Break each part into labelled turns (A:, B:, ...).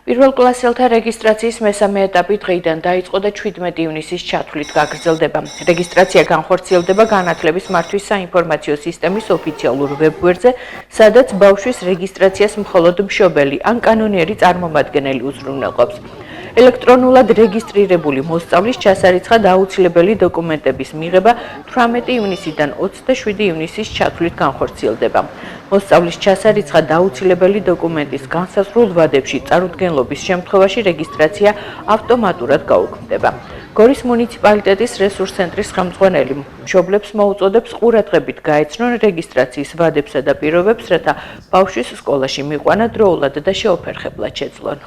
A: პირველ კლასელთა რეგისტრაციის მესამე ეტაპი დღეიდან დაიწყო და 17 ივნისის ჩათვლით გაგრძელდება. რეგისტრაცია განხორციელდება განათლების მართვის საინფორმაციო სისტემის ოფიციალურ ვებგვერდზე, სადაც ბავშვის რეგისტრაციას მხოლოდ მშობელი ან კანონიერი წარმომადგენელი უზრუნველყოფს. ელექტრონულად რეგისტრირებული მოსწავლის ჩასარიცხად აუცილებელი დოკუმენტების მიღება 18 ივნისიდან 27 ივნისის ჩათვლით განხორციელდება. მოსწავლის ჩასარიცხად აუცილებელი დოკუმენტის განსაზღვრულ ვადებში წარუდგენლობის შემთხვევაში რეგისტრაცია ავტომატურად გაუქმდება. გორის მუნიციპალიტეტის რესურს ცენტრის ხელმძღვანელი მშობლებს მოუწოდებს ყურადღებით გაეცნონ რეგისტრაციის ვადებსა და პირობებს, რათა ბავშვის სკოლაში მიყვანა დროულად და შეუფერხებლად შეძლონ.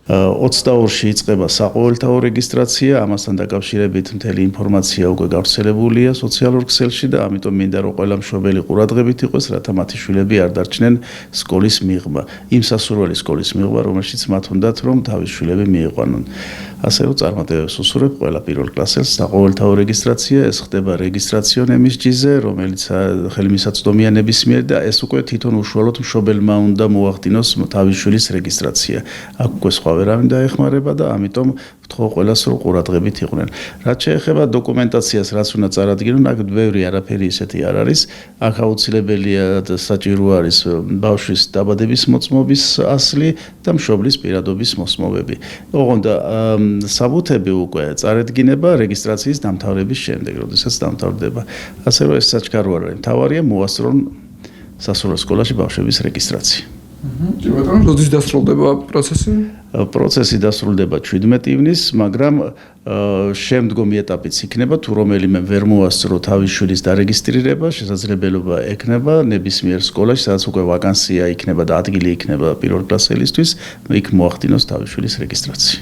B: 22-ში იწყება საყოველთაო რეგისტრაცია, ამასთან დაკავშირებით მთელი ინფორმაცია უკვე გავრცელებულია სოციალურ ქსელში და ამიტომ მინდა რომ ყველა მშობელი ყურადღებით იყოს, რათა მათი შვილები არ დარჩნენ სკოლის მიღმა, იმ სასურველი სკოლის მიღმა, რომელშიც მათ უნდათ რომ თავის შვილები მიიყვანონ. ასე რომ წარმატებებს უსურვებ ყველა პირველ კლასელს საყოველთაო რეგისტრაცია, ეს ხდება რეგისტრაციონ MSG-ზე, რომელიც ხელმისაწვდომიანების მიერ და ეს უკვე თვითონ უშუალოდ მშობელმა უნდა მოახდინოს თავის შვილის რეგისტრაცია. აქ უკვე სხვა ვერავინ დაეხმარება და ამიტომ ვთხოვ ყველას რომ ყურადღებით იყვნენ. რაც შეეხება დოკუმენტაციას, რაც უნდა წარადგინონ, აქ ბევრი არაფერი ისეთი არ არის. აქ აუცილებელია და საჭირო არის ბავშვის დაბადების მოწმობის ასლი და მშობლის პირადობის მოსმობები. ოღონდ საბუთები უკვე წარედგინება რეგისტრაციის დამთავრების შემდეგ, როდესაც დამთავრდება. ასე რომ ეს საჩქარო არ არის. მთავარია მოასწრონ სასულიერო სკოლაში ბავშვების რეგისტრაცია.
C: როდის დასრულდება პროცესი?
B: პროცესი დასრულდება 17 ივნისს, მაგრამ შემდგომი ეტაპიც იქნება, თუ რომელიმე ვერ მოასწრო თავის შვილის დარეგისტრირება, შესაძლებლობა ექნება ნებისმიერ სკოლაში, სადაც უკვე ვაკანსია იქნება და ადგილი იქნება პირველ კლასელისთვის, იქ მოახდინოს თავის შვილის რეგისტრაცია.